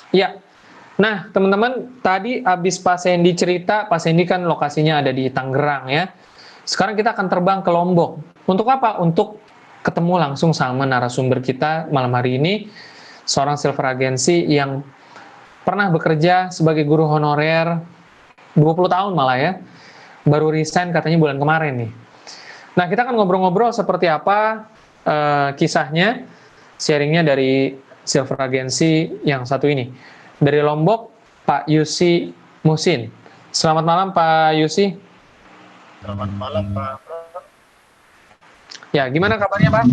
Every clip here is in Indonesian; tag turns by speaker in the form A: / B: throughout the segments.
A: Ya, nah teman-teman tadi abis Pak Sandy cerita, Pak Sandy kan lokasinya ada di Tangerang ya. Sekarang kita akan terbang ke Lombok. Untuk apa? Untuk ketemu langsung sama narasumber kita malam hari ini, seorang silver agency yang pernah bekerja sebagai guru honorer 20 tahun malah ya. Baru resign katanya bulan kemarin nih. Nah, kita akan ngobrol-ngobrol seperti apa kisahnya, sharingnya dari silver agency yang satu ini. Dari Lombok, Pak Yusi Musin. Selamat malam Pak Yusi.
B: Selamat malam Pak.
A: Ya, gimana kabarnya Pak?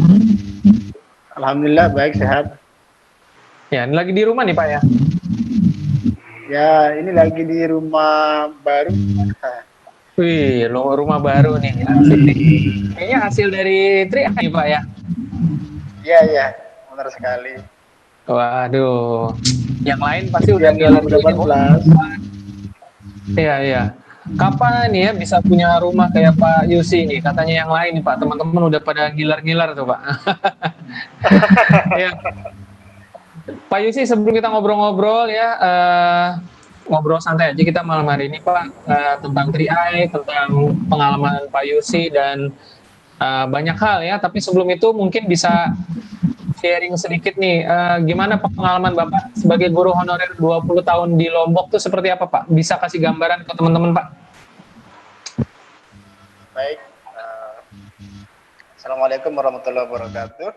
B: Alhamdulillah baik, sehat.
A: Ya, ini lagi di rumah nih Pak ya.
B: Ya, ini lagi di rumah baru.
A: Wih, rumah baru nih, asik nih. Kayaknya hasil dari Tri nih Pak ya.
B: Iya, iya, benar sekali.
A: Waduh, yang lain pasti udah
B: Impian
A: ngiler-ngiler.
B: 2018.
A: Iya, iya. Kapan nih ya bisa punya rumah kayak Pak Yusi nih? Katanya yang lain nih Pak, teman-teman udah pada ngiler-ngiler tuh Pak. Ya, Pak Yusi sebelum kita ngobrol-ngobrol ya, ngobrol santai aja kita malam hari ini Pak, tentang 3i, tentang pengalaman Pak Yusi dan banyak hal ya. Tapi sebelum itu mungkin bisa sharing sedikit nih, gimana pengalaman Bapak sebagai guru honorer 20 tahun di Lombok tuh seperti apa Pak? Bisa kasih gambaran ke teman-teman Pak?
B: Baik. Assalamualaikum warahmatullahi wabarakatuh.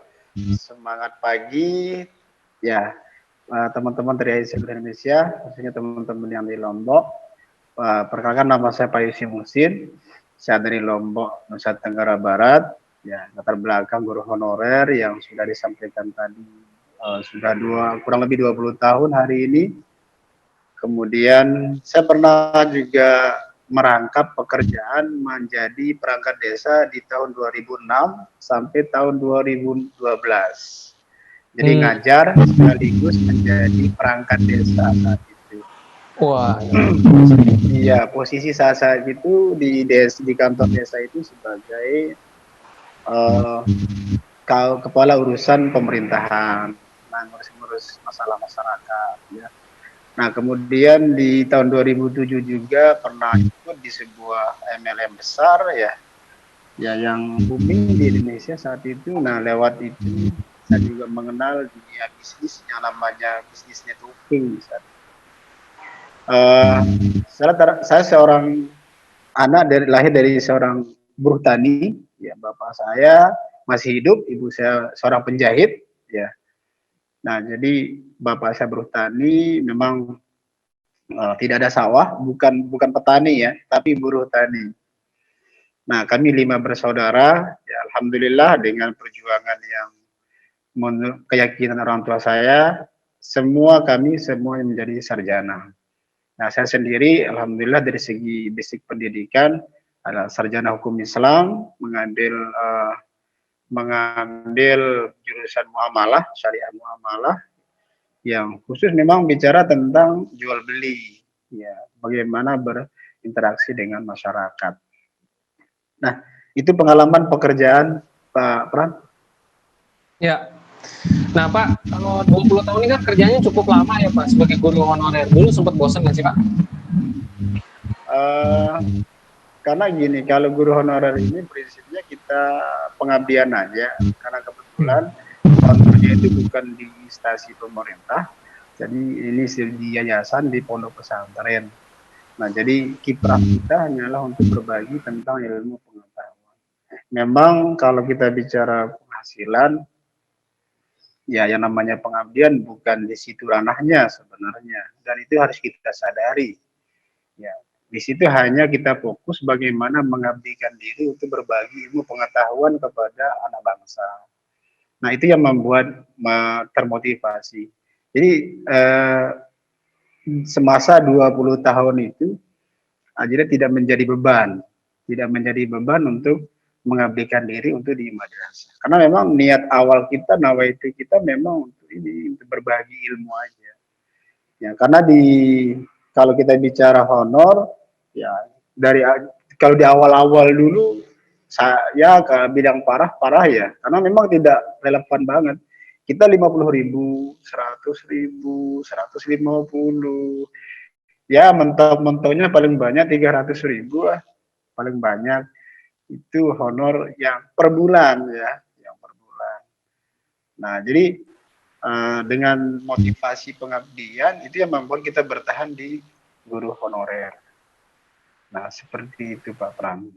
B: Semangat pagi. Ya, teman-teman dari Silver Indonesia, khususnya teman-teman yang di Lombok. Perkenalkan nama saya Pak Yusi Musin. Saya dari Lombok, Nusa Tenggara Barat. Ya, latar belakang guru honorer yang sudah disampaikan tadi sudah kurang lebih 20 tahun hari ini. Kemudian saya pernah juga merangkap pekerjaan menjadi perangkat desa di tahun 2006 sampai tahun 2012. Jadi ngajar sekaligus menjadi perangkat desa saat itu.
A: Wah,
B: iya, posisi saat itu di kantor desa itu sebagai kepala urusan pemerintahan, ngurus masalah masyarakat. Ya. Nah, kemudian di tahun 2007 juga pernah ikut di sebuah MLM besar ya, yang booming di Indonesia saat itu. Nah, lewat itu saya juga mengenal dunia bisnis yang namanya bisnis networking. Saya seorang anak lahir dari seorang buruh tani. Ya, bapak saya masih hidup, ibu saya seorang penjahit. Ya, nah jadi bapak saya buruh tani, memang tidak ada sawah, bukan petani ya, tapi buruh tani. Nah, kami 5 bersaudara, ya alhamdulillah dengan perjuangan yang menurut keyakinan orang tua saya, kami semua menjadi sarjana. Nah, saya sendiri alhamdulillah dari segi basic pendidikan adalah sarjana hukum Islam, mengambil jurusan muamalah, syariah muamalah, yang khusus memang bicara tentang jual beli, ya bagaimana berinteraksi dengan masyarakat. Nah, itu pengalaman pekerjaan Pak Pran.
A: ya. Nah Pak, kalau 20 tahun ini kan kerjanya cukup lama ya Pak sebagai guru honorer. Dulu sempat bosan nggak sih Pak?
B: Karena gini, kalau guru honorer ini prinsipnya kita pengabdian aja, karena kebetulan kantornya itu bukan di instansi pemerintah, jadi ini di yayasan, di pondok pesantren. Nah, jadi kiprah kita hanyalah untuk berbagi tentang ilmu pengetahuan. Memang kalau kita bicara penghasilan, ya yang namanya pengabdian bukan di situ ranahnya sebenarnya, dan itu harus kita sadari. Ya, di situ hanya kita fokus bagaimana mengabdikan diri untuk berbagi ilmu pengetahuan kepada anak bangsa. Nah, itu yang membuat termotivasi. Jadi semasa 20 tahun itu akhirnya tidak menjadi beban untuk mengabdikan diri untuk di madrasah. Karena memang niat awal kita, nawaitu kita memang untuk ini, untuk berbagi ilmu aja. Ya, karena kalau kita bicara honor, ya kalau di awal-awal dulu saya ke bidang parah ya, karena memang tidak relevan banget. kita 50.000, 100.000, 150, ya mentok-mentoknya paling banyak 300.000 lah, paling banyak itu honor yang per bulan ya, yang per bulan. Nah, jadi dengan motivasi pengabdian itu yang membuat kita bertahan di guru honorer. Nah, seperti itu Pak Pram.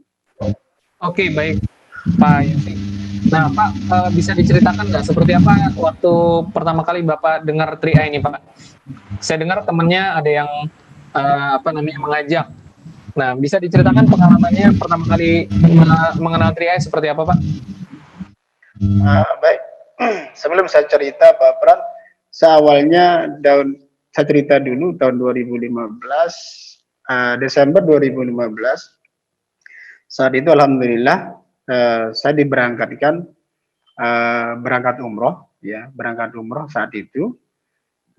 A: Oke, baik Pak Yanti. Nah, Pak, bisa diceritakan nggak seperti apa waktu pertama kali Bapak dengar 3i ini, Pak? Saya dengar temannya ada yang mengajak. Nah, bisa diceritakan pengalamannya pertama kali mengenal 3i seperti apa, Pak?
B: Baik, sebelum saya cerita Pak Pram, seawalnya saya cerita dulu tahun 2015, Desember 2015, saat itu alhamdulillah saya diberangkatkan berangkat umroh ya, berangkat umroh saat itu.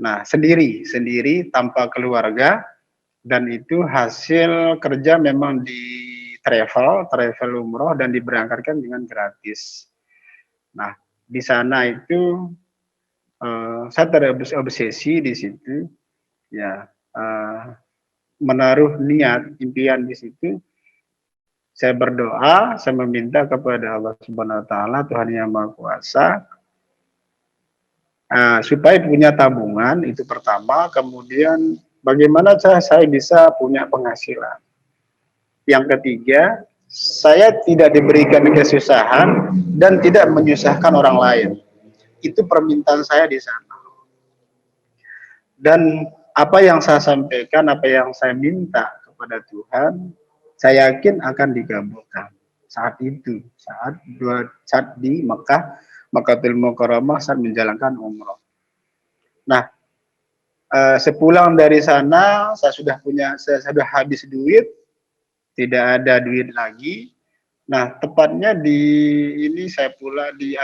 B: Nah, sendiri tanpa keluarga, dan itu hasil kerja memang di travel umroh, dan diberangkatkan dengan gratis. Nah, di sana itu saya terobsesi di situ ya, menaruh niat impian di situ. Saya berdoa, saya meminta kepada Allah Subhanahu wa taala, Tuhan Yang Maha Kuasa, supaya punya tabungan, itu pertama. Kemudian bagaimana cara saya bisa punya penghasilan. Yang ketiga, saya tidak diberikan kesusahan dan tidak menyusahkan orang lain. Itu permintaan saya di sana. Dan apa yang saya sampaikan, apa yang saya minta kepada Tuhan, saya yakin akan dikabulkan. Saat itu, saat di Makkahul Mukarramah, saat menjalankan umroh. Nah, sepulang dari sana, saya sudah habis duit, tidak ada duit lagi. Nah, tepatnya saya pula di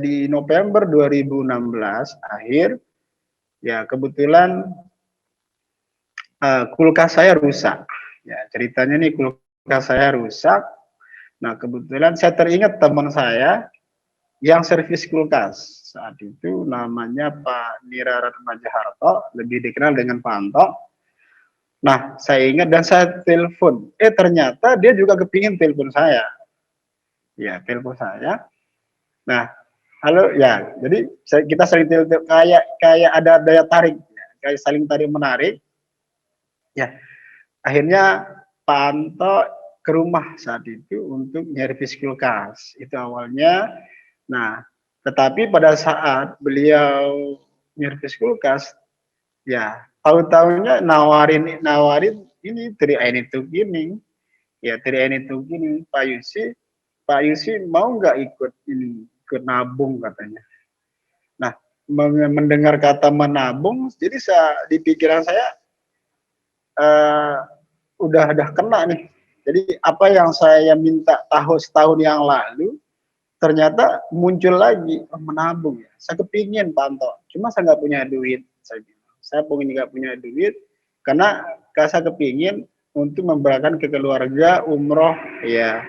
B: di November 2016 akhir, ya kebetulan kulkas saya rusak. Ya, ceritanya nih, kulkas saya rusak. Nah, kebetulan saya teringat teman saya yang servis kulkas. Saat itu namanya Pak Nira Ratmajaharto, lebih dikenal dengan Pak Anto. Nah, saya ingat dan saya telepon. Ternyata dia juga kepingin telepon saya. Ya, telepon saya. Nah, halo ya. Jadi kita saling telepon, kayak ada daya tarik, ya, kayak saling tarik menarik. Ya, akhirnya Pak Anto ke rumah saat itu untuk nyervis kulkas. Itu awalnya. Nah, tetapi pada saat beliau nyervis kulkas, ya tahu-tahunya nawarin ini 3i itu gini. Ya, 3i itu gini, Pak Yusi mau nggak ikut nabung katanya. Nah, mendengar kata menabung, jadi di pikiran saya udah kena nih. Jadi apa yang saya minta setahun yang lalu, ternyata muncul lagi, menabung ya. Saya kepingin Pak Anto, cuma saya nggak punya duit. Saya nggak punya duit karena saya kepingin untuk memberangkatkan ke keluarga umroh ya,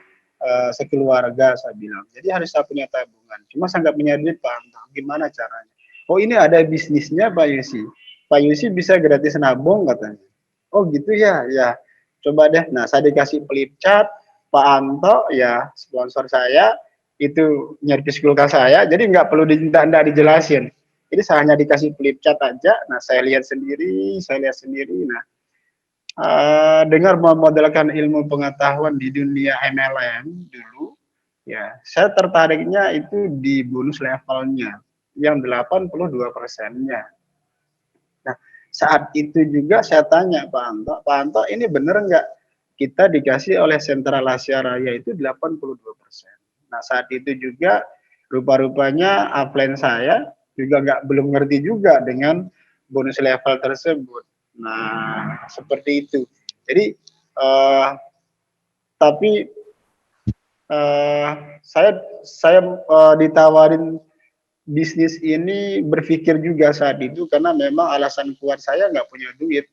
B: sekeluarga saya bilang. Jadi harus saya punya tabungan. Cuma saya nggak punya duit Pak Anto. Gimana caranya? Oh, ini ada bisnisnya Pak Yusi. Pak Yusi bisa gratis nabung katanya. Oh gitu ya, ya. Coba deh. Nah, saya dikasih flip chart, Pak Anto ya sponsor saya itu nyervis kulkas saya, jadi nggak perlu dijelasin. Jadi saya hanya dikasih flip chart aja. Nah, saya lihat sendiri. Nah, dengar memodalkan ilmu pengetahuan di dunia MLM dulu, ya saya tertariknya itu di bonus levelnya yang 82%-nya. Nah, saat itu juga saya tanya Pak Anto, ini bener nggak kita dikasih oleh Sentral Asia Raya itu 82%. Nah, saat itu juga rupa-rupanya upline saya juga belum ngerti juga dengan bonus level tersebut. Nah, seperti itu. Jadi, tapi saya ditawarin bisnis ini, berpikir juga saat itu karena memang alasan kuat saya nggak punya duit.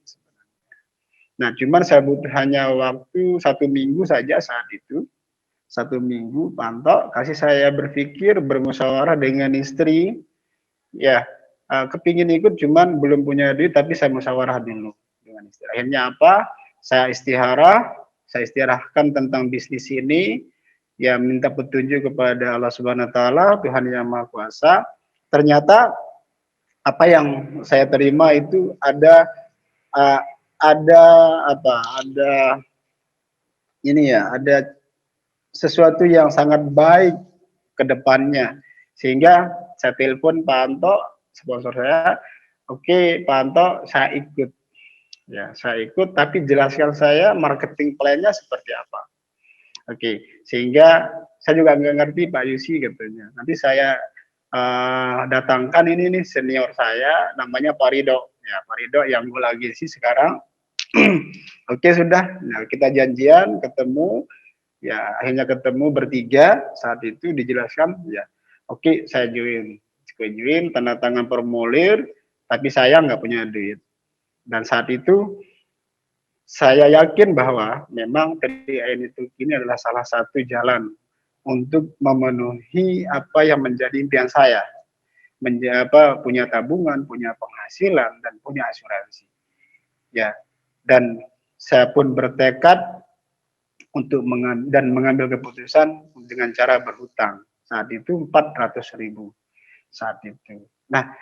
B: Nah, cuman saya butuh hanya waktu 1 minggu saja saat itu. 1 minggu, pantau, kasih saya berpikir, bermusyawarah dengan istri, ya, kepingin ikut cuman belum punya duit, tapi saya musyawarah dulu dengan istri. Akhirnya apa? Saya istirahatkan tentang bisnis ini, ya minta petunjuk kepada Allah Subhanahu Wa Taala, Tuhan Yang Maha Kuasa. Ternyata apa yang saya terima itu uh, ada apa? Ada ini ya, ada sesuatu yang sangat baik ke depannya. Sehingga saya telepon Pak Anto, sponsor saya, oke Pak Anto, saya ikut. Ya, saya ikut, tapi jelaskan saya marketing plan-nya seperti apa. Oke, sehingga saya juga nggak ngerti Pak Yusi katanya. Nanti saya datangkan ini nih senior saya, namanya Pak Rido. Ya, Pak Rido yang gue lagi sih sekarang. Oke sudah, nah, kita janjian ketemu. Ya, akhirnya ketemu bertiga. Saat itu dijelaskan, ya, oke saya join, tanda tangan formulir, tapi saya nggak punya duit. Dan saat itu saya yakin bahwa memang PDAM itu ini adalah salah satu jalan untuk memenuhi apa yang menjadi impian saya, punya tabungan, punya penghasilan, dan punya asuransi. Ya, dan saya pun bertekad untuk mengambil keputusan dengan cara berhutang. Saat itu 400.000 saat itu. Nah,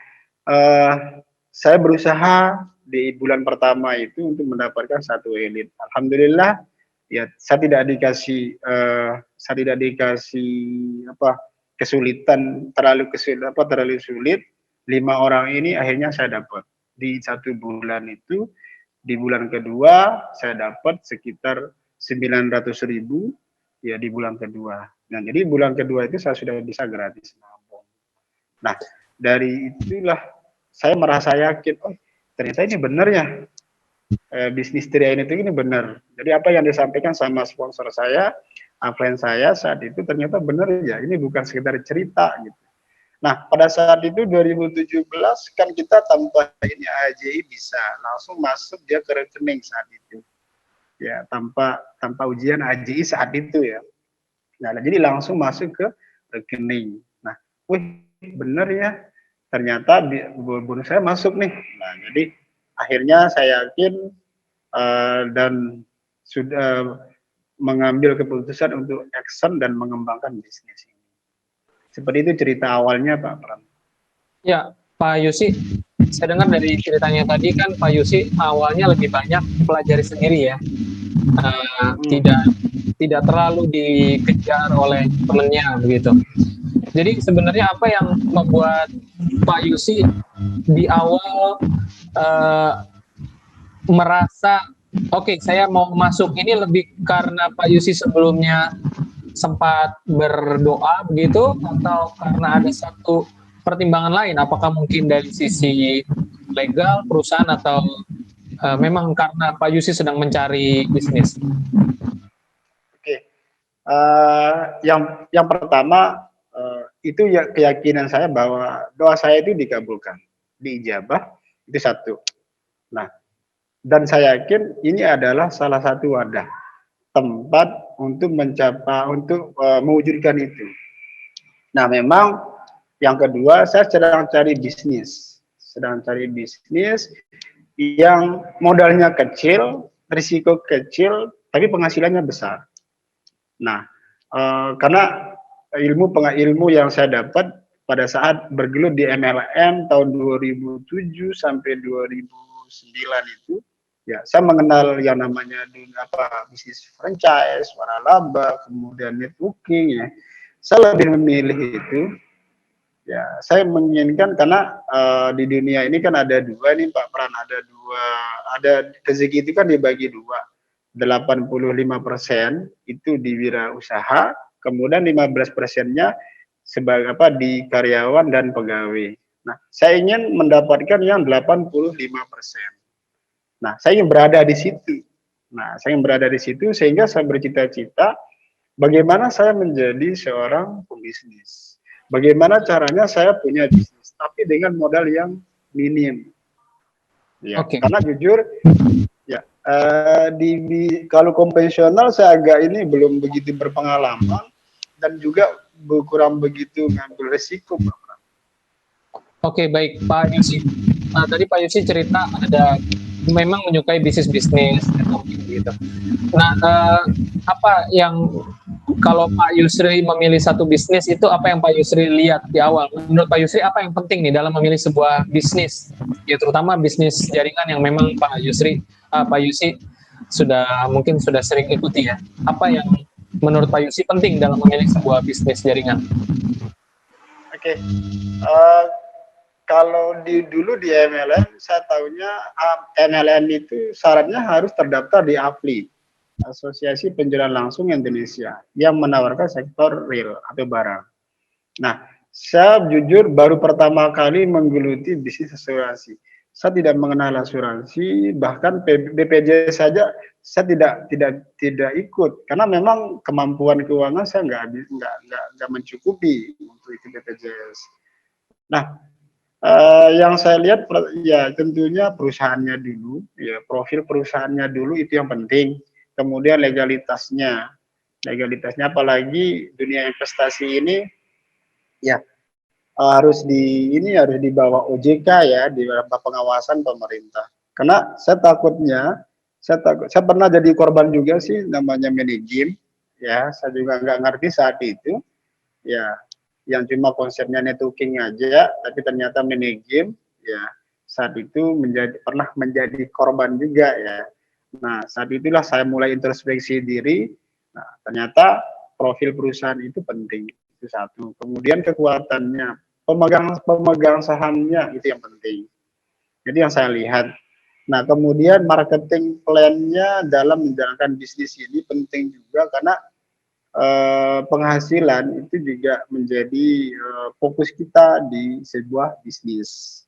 B: saya berusaha di bulan pertama itu untuk mendapatkan satu elit. Alhamdulillah, ya saya tidak dikasih kesulitan terlalu sulit. 5 orang ini akhirnya saya dapat di 1 bulan itu. Di bulan kedua saya dapat sekitar 900.000 ya di bulan kedua. Nah, jadi bulan kedua itu saya sudah bisa gratis nabung. Nah, dari itulah saya merasa yakin, oh ternyata ini benar ya, bisnis Triain itu ini benar. Jadi apa yang disampaikan sama sponsor saya, upline saya saat itu ternyata benar ya, ini bukan sekedar cerita gitu. Nah, pada saat itu 2017 kan kita tanpa ini AJI bisa langsung masuk dia ke rekening saat itu. Ya, tanpa ujian AJI saat itu ya. Nah, jadi langsung masuk ke rekening. Nah, wih, bener ya. Ternyata bonus saya masuk nih. Nah, jadi akhirnya saya yakin dan sudah mengambil keputusan untuk action dan mengembangkan bisnis ini. Seperti itu cerita awalnya Pak Pram.
A: Ya, Pak Yusi, saya dengar dari ceritanya tadi kan Pak Yusi awalnya lebih banyak pelajari sendiri ya, tidak terlalu dikejar oleh temennya begitu. Jadi sebenarnya apa yang membuat Pak Yusi di awal merasa oke, saya mau masuk ini lebih karena Pak Yusi sebelumnya sempat berdoa begitu, atau karena ada satu pertimbangan lain, apakah mungkin dari sisi legal perusahaan, atau memang karena Pak Yusi sedang mencari bisnis?
B: Oke, yang pertama itu ya keyakinan saya bahwa doa saya itu dikabulkan, diijabah, itu satu. Nah, dan saya yakin ini adalah salah satu wadah tempat untuk mewujudkan itu. Nah, memang yang kedua saya sedang cari bisnis yang modalnya kecil, risiko kecil, tapi penghasilannya besar. Nah, karena ilmu yang saya dapat pada saat bergelut di MLM tahun 2007 sampai 2009 itu, ya saya mengenal yang namanya bisnis franchise, waralaba, kemudian networking ya. Saya lebih memilih itu. Ya, saya menginginkan karena di dunia ini kan ada dua nih Pak Pran, ada rezeki itu kan dibagi dua. 85% itu di wirausaha, kemudian 15%-nya sebagai di karyawan dan pegawai. Nah, saya ingin mendapatkan yang 85%. Nah, saya ingin berada di situ. Sehingga saya bercita-cita bagaimana saya menjadi seorang pembisnis. Bagaimana caranya saya punya bisnis, tapi dengan modal yang minim. Ya, karena jujur, ya Kalau konvensional saya agak ini belum begitu berpengalaman dan juga kurang begitu ngambil resiko, Pak Pram.
A: Oke, baik Pak Yusi. Tadi Pak Yusi cerita ada memang menyukai bisnis-bisnis gitu. Nah, apa yang kalau Pak Yusri memilih satu bisnis itu apa yang Pak Yusri lihat di awal? Menurut Pak Yusri apa yang penting nih dalam memilih sebuah bisnis? Ya terutama bisnis jaringan yang memang Pak Yusri, Pak Yusi mungkin sudah sering ikuti ya. Apa yang menurut Pak Yusi penting dalam memilih sebuah bisnis jaringan?
B: Oke. Kalau dulu di MLM, saya tahunya MLM itu syaratnya harus terdaftar di APLI, Asosiasi Penjualan Langsung Indonesia, yang menawarkan sektor real atau barang. Nah, saya jujur baru pertama kali menggeluti bisnis asuransi. Saya tidak mengenal asuransi, bahkan BPJS saja saya tidak ikut karena memang kemampuan keuangan saya nggak mencukupi untuk itu BPJS. Nah, yang saya lihat ya tentunya perusahaannya dulu, ya profil perusahaannya dulu itu yang penting. Kemudian legalitasnya apalagi dunia investasi ini ya harus di bawah OJK ya, di bawah pengawasan pemerintah. Karena saya pernah jadi korban juga sih namanya money game, ya saya juga nggak ngerti saat itu, ya yang cuma konsepnya networking aja, tapi ternyata money game, ya saat itu pernah menjadi korban juga ya. Nah saat itulah saya mulai introspeksi diri. Nah ternyata profil perusahaan itu penting, itu satu. Kemudian kekuatannya, pemegang sahamnya itu yang penting. Jadi yang saya lihat. Nah kemudian marketing plan-nya dalam menjalankan bisnis ini penting juga karena penghasilan itu juga menjadi fokus kita di sebuah bisnis,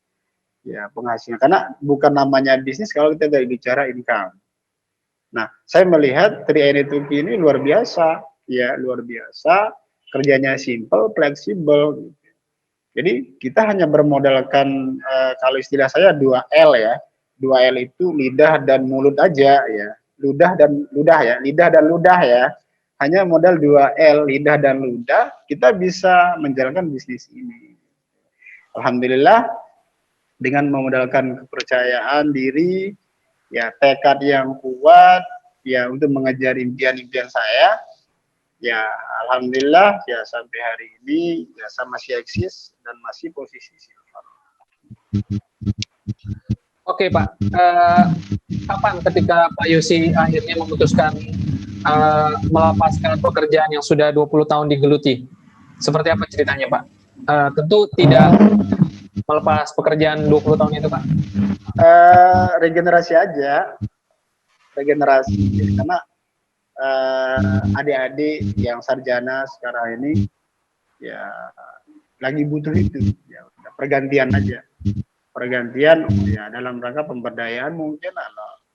B: ya penghasilan, karena bukan namanya bisnis kalau kita tidak bicara income. Nah saya melihat 3i ini luar biasa, ya luar biasa, kerjanya simple, fleksibel. Jadi kita hanya bermodalkan kalau istilah saya 2L ya, 2L itu lidah dan mulut aja ya, lidah dan ludah ya. Hanya modal 2L, lidah dan ludah, kita bisa menjalankan bisnis ini. Alhamdulillah, dengan memodalkan kepercayaan diri, ya tekad yang kuat, ya untuk mengejar impian-impian saya, ya alhamdulillah, ya sampai hari ini, ya saya masih eksis dan masih posisi silver.
A: Oke Pak, kapan ketika Pak Yusi akhirnya memutuskan melepaskan pekerjaan yang sudah 20 tahun digeluti? Seperti apa ceritanya Pak? Tentu tidak melepas pekerjaan 20 tahun itu Pak.
B: Regenerasi aja, regenerasi, karena adik-adik yang sarjana sekarang ini ya lagi butuh itu, ya pergantian aja, pergantian ya dalam rangka pemberdayaan mungkin,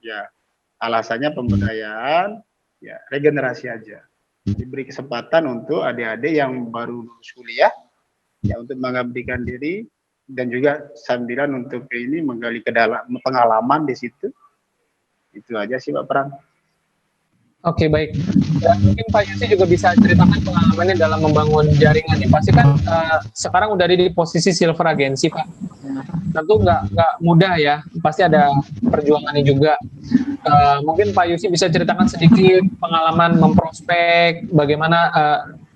B: ya alasannya pemberdayaan, ya regenerasi aja, diberi kesempatan untuk adik-adik yang baru lulus kuliah ya untuk mengabdikan diri dan juga sambilan untuk ini menggali ke dalam pengalaman di situ. Itu aja sih Pak Pram.
A: Oke baik, dan mungkin Pak Yusi juga bisa ceritakan pengalamannya dalam membangun jaringan ini. Pasti kan sekarang udah ada di posisi silver agensi Pak. Tentu nggak mudah ya, pasti ada perjuangannya juga. Mungkin Pak Yusi bisa ceritakan sedikit pengalaman memprospek, bagaimana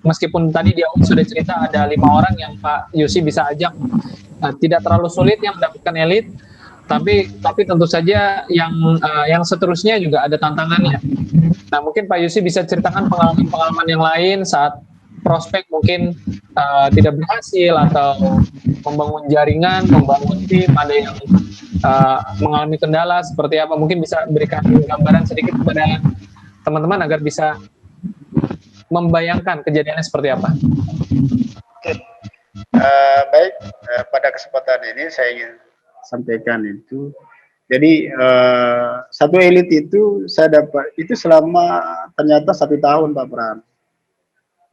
A: meskipun tadi dia sudah cerita ada 5 orang yang Pak Yusi bisa ajak, tidak terlalu sulit yang mendapatkan elit, tapi tentu saja yang seterusnya juga ada tantangannya. Nah mungkin Pak Yusi bisa ceritakan pengalaman-pengalaman yang lain saat prospek mungkin tidak berhasil atau membangun jaringan, membangun tim, ada yang mengalami kendala seperti apa, mungkin bisa berikan gambaran sedikit kepada teman-teman agar bisa membayangkan kejadiannya seperti apa.
B: Oke. Baik, pada kesempatan ini saya ingin sampaikan itu. Jadi satu elit itu saya dapat itu selama ternyata 1 tahun Pak Pram.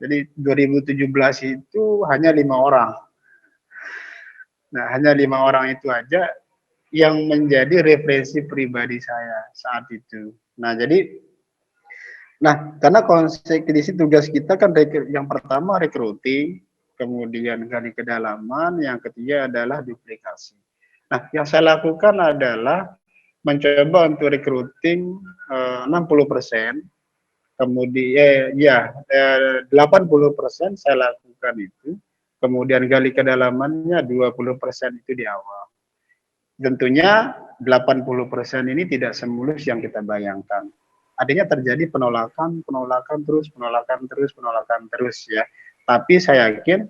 B: Jadi 2017 itu hanya 5 orang. Nah hanya 5 orang itu aja yang menjadi referensi pribadi saya saat itu. Nah, karena konsep edisi tugas kita kan yang pertama recruiting, kemudian gali kedalaman, yang ketiga adalah duplikasi. Nah, yang saya lakukan adalah mencoba untuk recruiting 60%, kemudian 80% saya lakukan itu, kemudian gali kedalamannya 20% itu di awal. Tentunya 80% ini tidak semulus yang kita bayangkan. Artinya terjadi penolakan terus ya. Tapi saya yakin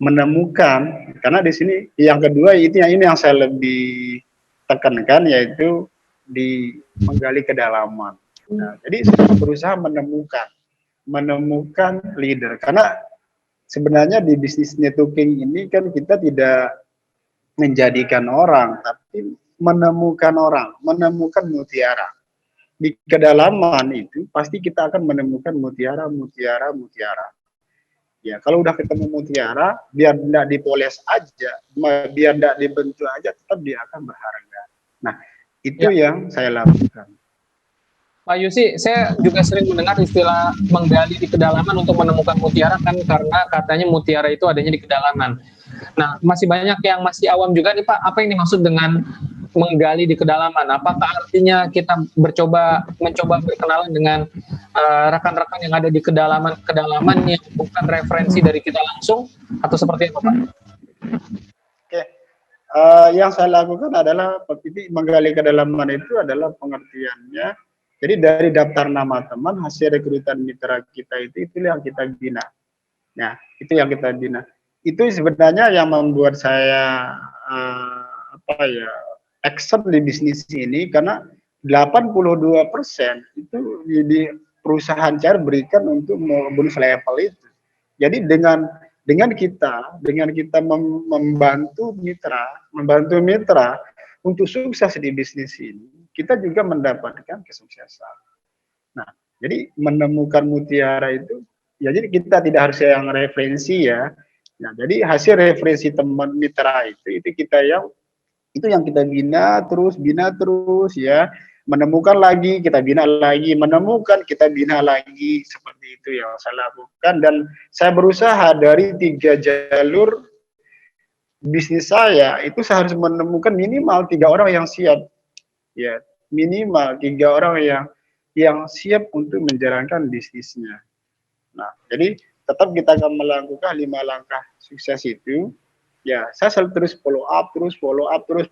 B: menemukan, karena di sini yang kedua ini yang saya lebih tekankan, yaitu di menggali kedalaman. Nah, jadi saya berusaha menemukan leader, karena sebenarnya di bisnis networking ini kan kita tidak menjadikan orang, tapi menemukan mutiara. Di kedalaman itu pasti kita akan menemukan mutiara. Ya, kalau udah ketemu mutiara, biar tidak dipoles aja, biar tidak dibentuk aja, tetap dia akan berharga. Nah, itu yang saya lakukan.
A: Pak Yusi, saya juga sering mendengar istilah menggali di kedalaman untuk menemukan mutiara, kan karena katanya mutiara itu adanya di kedalaman. Nah, masih banyak yang masih awam juga nih Pak, apa yang dimaksud dengan menggali di kedalaman? Apakah artinya kita mencoba berkenalan dengan rekan-rekan yang ada di kedalaman yang bukan referensi dari kita langsung, atau seperti apa Pak?
B: Oke. Yang saya lakukan adalah menggali kedalaman itu adalah pengertiannya. Jadi dari daftar nama teman, hasil rekrutan mitra kita itu yang kita bina. Nah, itu yang kita bina. Itu sebenarnya yang membuat saya action di bisnis ini, karena 82% itu di perusahaan cara berikan untuk bonus level itu. Jadi dengan kita membantu mitra untuk sukses di bisnis ini, kita juga mendapatkan kesuksesan. Nah, jadi menemukan mutiara itu, ya jadi kita tidak harus yang referensi ya. Nah, jadi hasil referensi teman mitra itu kita yang kita bina terus ya. Menemukan lagi, kita bina lagi, menemukan, kita bina lagi, seperti itu yang saya lakukan. Dan saya berusaha dari 3 jalur bisnis saya, itu saya harus menemukan minimal 3 orang yang siap. Ya, minimal 3 orang yang siap untuk menjalankan bisnisnya. Nah, jadi tetap kita akan melakukan 5 langkah sukses itu. Ya, saya selalu terus follow up,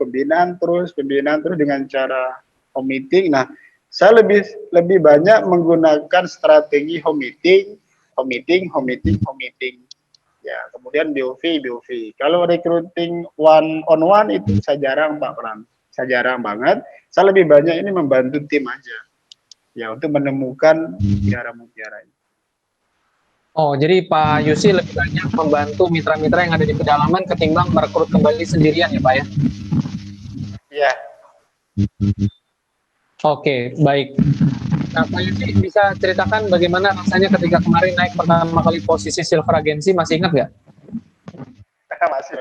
B: pembinaan terus dengan cara home meeting. Nah, saya lebih banyak menggunakan strategi home meeting. Ya, kemudian BOV. Kalau recruiting one on one itu saya jarang Pak Pram. Saya jarang banget. Saya lebih banyak ini membantu tim aja. Ya, untuk menemukan mutiara ini.
A: Oh, jadi Pak Yusi lebih banyak membantu mitra-mitra yang ada di pedalaman ketimbang merekrut kembali sendirian ya Pak ya?
B: Iya.
A: Oke, baik. Nah, Pak Yusi bisa ceritakan bagaimana rasanya ketika kemarin naik pertama kali posisi Silver Agency, masih ingat nggak?
B: Masih.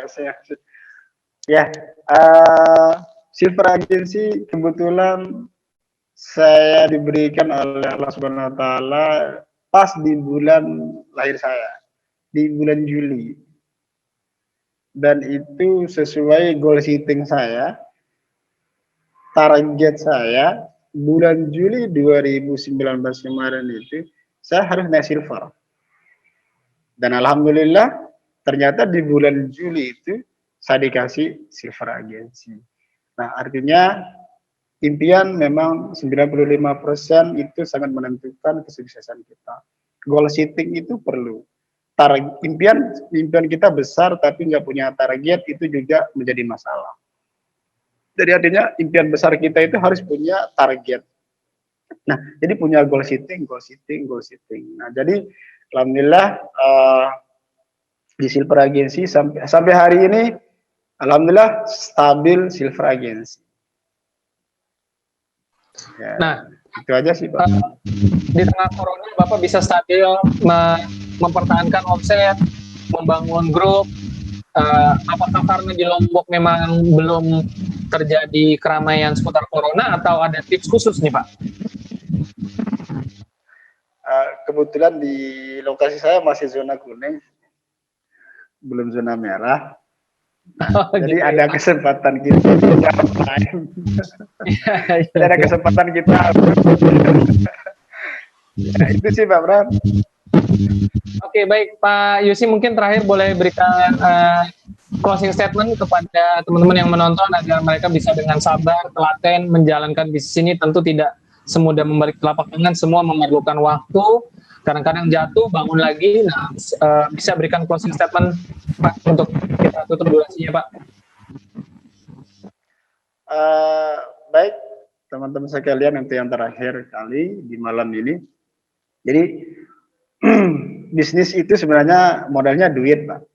B: Ya, Silver Agency kebetulan saya diberikan oleh Allah Subhanahu Wa Taala pas di bulan lahir saya, di bulan Juli. Dan itu sesuai goal setting saya, target saya, bulan Juli 2019 kemarin itu, saya harus naik silver. Dan Alhamdulillah, ternyata di bulan Juli itu, saya dikasih Silver Agency. Nah, artinya, impian memang 95% itu sangat menentukan kesuksesan kita. Goal setting itu perlu. Impian kita besar tapi nggak punya target, itu juga menjadi masalah. Jadi artinya impian besar kita itu harus punya target. Nah, jadi punya goal setting. Nah, jadi alhamdulillah di Silver Agency sampai hari ini alhamdulillah stabil Silver Agency. Ya, nah, itu aja sih Pak.
A: Di tengah corona Bapak bisa stabil mempertahankan omset, membangun grup, Apakah karena di Lombok memang belum terjadi keramaian seputar corona atau ada tips khusus nih Pak?
B: Kebetulan di lokasi saya masih zona kuning, belum zona merah. Nah,
A: Oh,
B: jadi
A: gitu ya
B: ada
A: Pak.
B: kesempatan kita
A: Iya,
B: jadi
A: iya,
B: ada
A: iya.
B: kesempatan kita. Ya, itu sih Pak Bram.
A: Oke, baik Pak Yusi, mungkin terakhir boleh berikan closing statement kepada teman-teman yang menonton agar mereka bisa dengan sabar, telaten menjalankan bisnis ini. Tentu tidak semudah membalik telapak tangan, semua memerlukan waktu. Kadang-kadang jatuh, bangun lagi. Nah, bisa berikan closing statement Pak untuk kita tutup durasinya Pak.
B: Uh, Baik teman-teman sekalian, untuk yang terakhir kali di malam ini. Jadi bisnis itu sebenarnya modalnya duit Pak.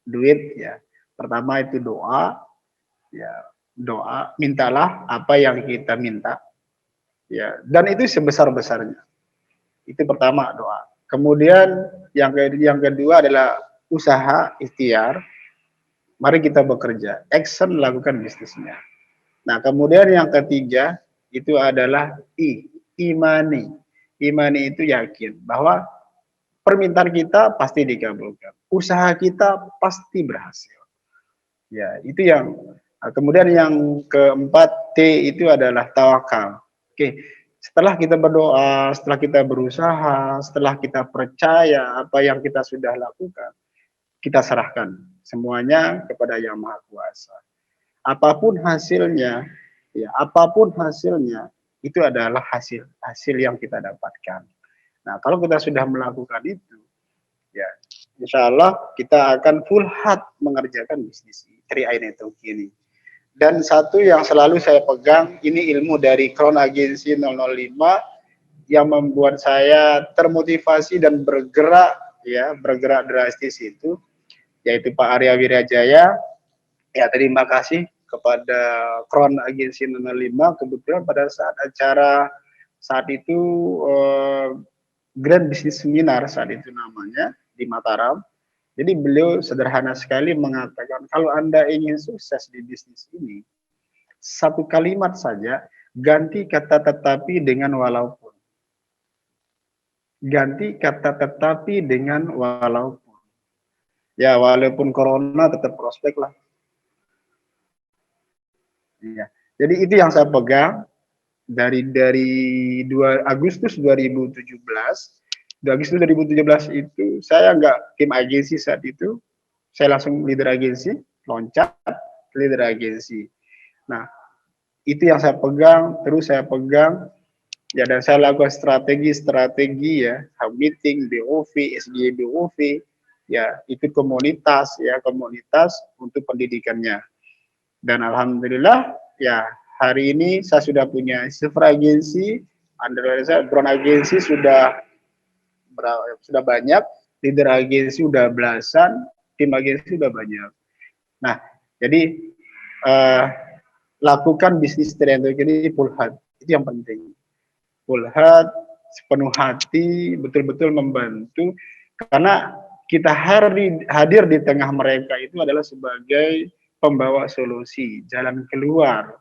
B: Duit ya. Pertama itu doa, ya doa, mintalah apa yang kita minta. Ya, dan itu sebesar-besarnya. Itu pertama doa. Kemudian yang kedua adalah usaha ikhtiar. Mari kita bekerja, action lakukan bisnisnya. Nah, kemudian yang ketiga itu adalah imani. Imani itu yakin bahwa permintaan kita pasti dikabulkan. Usaha kita pasti berhasil. Ya, itu yang kemudian yang keempat T itu adalah tawakal. Oke, setelah kita berdoa, setelah kita berusaha, setelah kita percaya apa yang kita sudah lakukan, kita serahkan semuanya kepada Yang Maha Kuasa. Apapun hasilnya, ya apapun hasilnya, itu adalah hasil yang kita dapatkan. Nah, kalau kita sudah melakukan itu, ya insya Allah kita akan full heart mengerjakan bisnis 3i Network ini. Dan satu yang selalu saya pegang, ini ilmu dari Crown Agency 005 yang membuat saya termotivasi dan bergerak, ya bergerak drastis itu, yaitu Pak Arya Wirajaya. Ya, terima kasih kepada Crown Agency 005. Kebetulan pada saat acara saat itu Grand Business Seminar saat itu namanya di Mataram. Jadi beliau sederhana sekali mengatakan kalau Anda ingin sukses di bisnis ini, satu kalimat saja, ganti kata tetapi dengan walaupun. Ganti kata tetapi dengan walaupun. Ya, walaupun corona tetap prospek lah. Ya. Jadi itu yang saya pegang dari 2 Agustus 2017. 2 Agustus 2017 itu saya nggak tim agensi saat itu, saya langsung leader agensi, loncat leader agensi. Nah, itu yang saya pegang, terus saya pegang, ya dan saya lakukan strategi ya, meeting, BOV, SG BOV, ya ikut komunitas untuk pendidikannya. Dan alhamdulillah, ya hari ini saya sudah punya silver agency, under saya brown agency sudah banyak, leader agensi sudah belasan, tim agensi sudah banyak. Nah, jadi lakukan bisnis trend ini full heart, itu yang penting. Full heart, sepenuh hati, betul-betul membantu, karena kita hadir di tengah mereka itu adalah sebagai pembawa solusi, jalan keluar.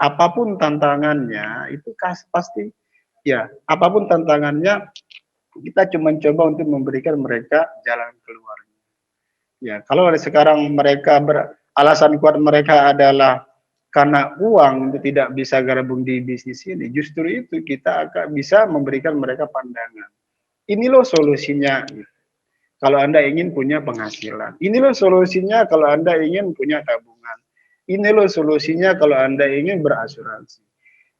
B: Apapun tantangannya, itu pasti, ya, apapun tantangannya, kita cuma coba untuk memberikan mereka jalan keluar. Ya, kalau sekarang mereka alasan kuat mereka adalah karena uang untuk tidak bisa gabung di bisnis ini, justru itu kita akan bisa memberikan mereka pandangan. Ini loh solusinya. Kalau Anda ingin punya penghasilan. Ini loh solusinya kalau Anda ingin punya tabungan. Ini loh solusinya kalau Anda ingin berasuransi.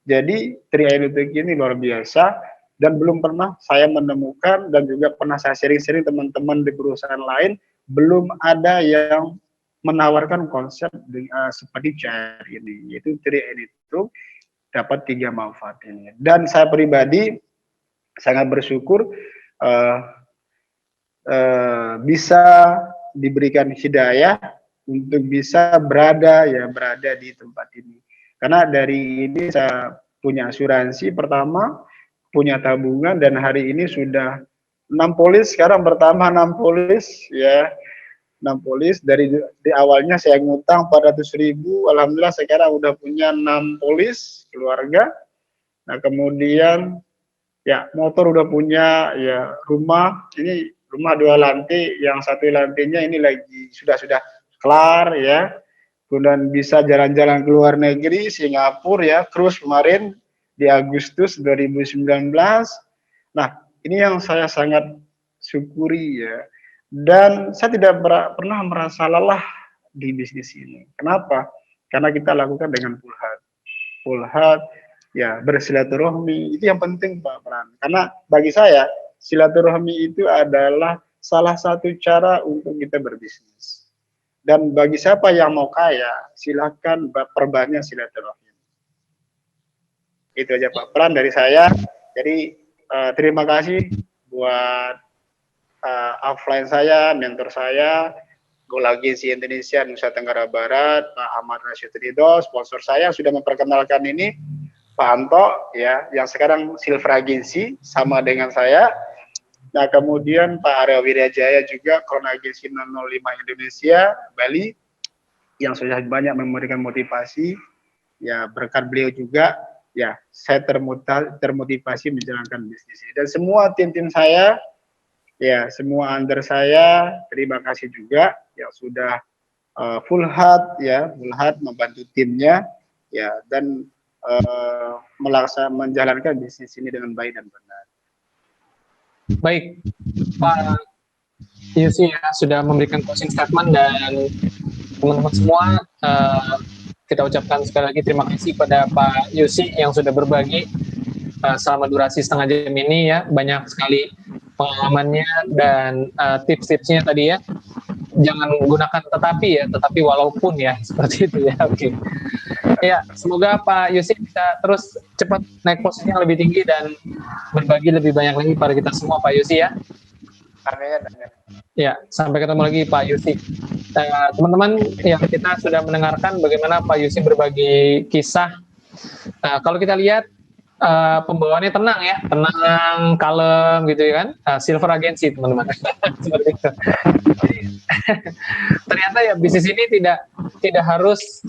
B: Jadi 3i ini luar biasa dan belum pernah saya menemukan dan juga pernah saya sharing-sharing teman-teman di perusahaan lain, belum ada yang menawarkan konsep seperti cair ini, yaitu 3i dapat 3 manfaat ini. Dan saya pribadi sangat bersyukur bisa diberikan hidayah untuk bisa berada di tempat ini. Karena dari ini saya punya asuransi pertama, punya tabungan, dan hari ini sudah 6 polis, sekarang bertambah 6 polis ya. polis. Di awalnya saya ngutang 400.000, alhamdulillah sekarang udah punya 6 polis keluarga. Nah kemudian ya motor udah punya, ya rumah, ini rumah 2 lantai, yang 1 lantainya ini lagi sudah kelar ya. Kemudian bisa jalan-jalan ke luar negeri, Singapura ya, cruise kemarin di Agustus 2019. Nah, ini yang saya sangat syukuri ya. Dan saya tidak pernah merasa lelah di bisnis ini. Kenapa? Karena kita lakukan dengan full heart. Full heart, ya bersilaturahmi, itu yang penting Pak Pran. Karena bagi saya, silaturahmi itu adalah salah satu cara untuk kita berbisnis. Dan bagi siapa yang mau kaya, silakan perbanyak silaturahmi. Itu aja Pak Pran dari saya. Jadi terima kasih buat offline saya, mentor saya, Goal Agensi Indonesia Nusa Tenggara Barat, Pak Ahmad Rashid Ridho, sponsor saya sudah memperkenalkan ini, Pak Anto ya, yang sekarang Silver Agensi sama dengan saya. Nah, kemudian Pak Arya Wirajaya juga Crown Agensi 005 Indonesia, Bali, yang sudah banyak memberikan motivasi. Ya, berkat beliau juga, ya, saya termotivasi menjalankan bisnis ini. Dan semua tim-tim saya, ya, semua under saya, terima kasih juga yang sudah full heart, ya, full heart membantu timnya, ya, dan menjalankan bisnis ini dengan baik dan benar.
A: Baik, Pak Yusi ya, sudah memberikan closing statement, dan teman-teman semua kita ucapkan sekali lagi terima kasih pada Pak Yusi yang sudah berbagi selama durasi setengah jam ini ya, banyak sekali pengalamannya dan tips-tipsnya tadi ya. Jangan menggunakan tetapi walaupun ya, seperti itu ya. Oke. Ya, semoga Pak Yusi bisa terus cepat naik posisi yang lebih tinggi dan berbagi lebih banyak lagi pada kita semua Pak Yusi ya.
B: Amin.
A: Ya, sampai ketemu lagi Pak Yusi. Teman-teman yang kita sudah mendengarkan bagaimana Pak Yusi berbagi kisah. Kalau kita lihat pembawaannya tenang ya, tenang, kalem gitu ya kan. Silver Agency teman-teman. Seperti itu. Ternyata ya bisnis ini tidak harus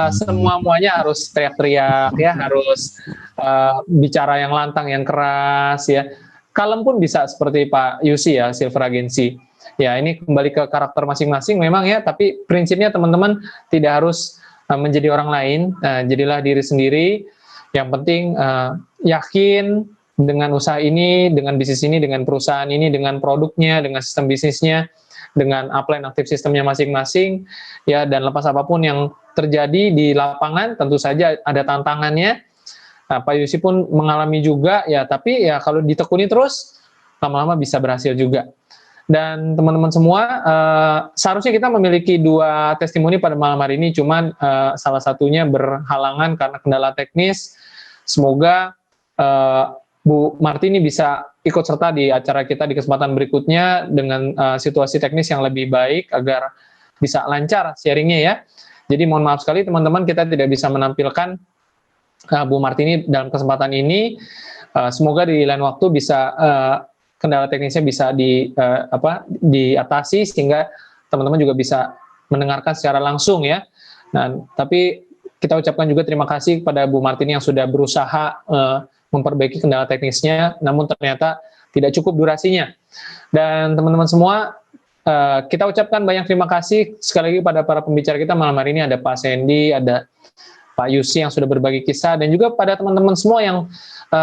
A: semuanya harus teriak-teriak ya, harus bicara yang lantang, yang keras ya. Kalem pun bisa seperti Pak Yusi ya, Silver Agency. Ya, ini kembali ke karakter masing-masing memang ya, tapi prinsipnya teman-teman tidak harus menjadi orang lain, jadilah diri sendiri. Yang penting yakin dengan usaha ini, dengan bisnis ini, dengan perusahaan ini, dengan produknya, dengan sistem bisnisnya, dengan upline aktif sistemnya masing-masing, ya, dan lepas apapun yang terjadi di lapangan, tentu saja ada tantangannya. Pak Yusi pun mengalami juga, ya, tapi ya kalau ditekuni terus, lama-lama bisa berhasil juga. Dan teman-teman semua, seharusnya kita memiliki 2 testimoni pada malam hari ini, cuman salah satunya berhalangan karena kendala teknis. Semoga Bu Martini bisa ikut serta di acara kita di kesempatan berikutnya dengan situasi teknis yang lebih baik agar bisa lancar sharingnya ya. Jadi mohon maaf sekali teman-teman, kita tidak bisa menampilkan Bu Martini dalam kesempatan ini. Semoga di lain waktu bisa kendala teknisnya bisa diatasi sehingga teman-teman juga bisa mendengarkan secara langsung ya. Nah, tapi kita ucapkan juga terima kasih kepada Bu Martini yang sudah berusaha memperbaiki kendala teknisnya, namun ternyata tidak cukup durasinya. Dan teman-teman semua, kita ucapkan banyak terima kasih sekali lagi pada para pembicara kita malam hari ini. Ada Pak Sandy, ada Pak Yusi yang sudah berbagi kisah, dan juga pada teman-teman semua yang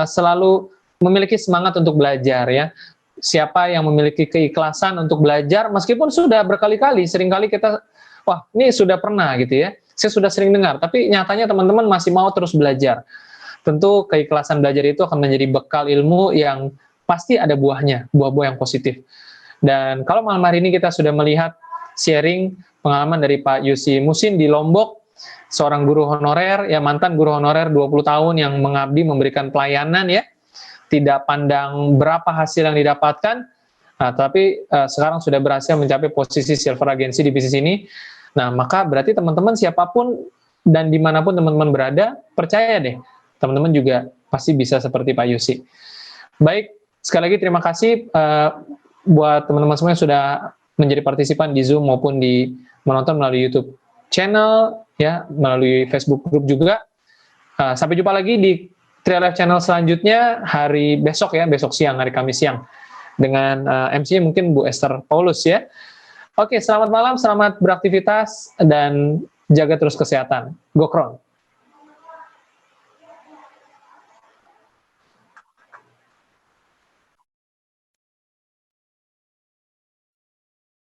A: selalu memiliki semangat untuk belajar ya. Siapa yang memiliki keikhlasan untuk belajar, meskipun sudah berkali-kali, seringkali kita, wah ini sudah pernah gitu ya, saya sudah sering dengar, tapi nyatanya teman-teman masih mau terus belajar. Tentu keikhlasan belajar itu akan menjadi bekal ilmu yang pasti ada buahnya, buah-buah yang positif. Dan kalau malam hari ini kita sudah melihat sharing pengalaman dari Pak Yusi Musin di Lombok, seorang guru honorer, ya mantan guru honorer 20 tahun yang mengabdi memberikan pelayanan ya, tidak pandang berapa hasil yang didapatkan, tapi sekarang sudah berhasil mencapai posisi Silver Agency di bisnis ini. Nah, maka berarti teman-teman siapapun dan dimanapun teman-teman berada, percaya deh, teman-teman juga pasti bisa seperti Pak Yusi. Baik, sekali lagi terima kasih buat teman-teman semua yang sudah menjadi partisipan di Zoom maupun menonton melalui YouTube channel, ya, melalui Facebook group juga. Sampai jumpa lagi di Trial Life Channel selanjutnya hari besok ya, besok siang, hari Kamis siang. Dengan MC mungkin Bu Esther Paulus ya. Oke, selamat malam, selamat beraktivitas, dan jaga terus kesehatan. Gokron.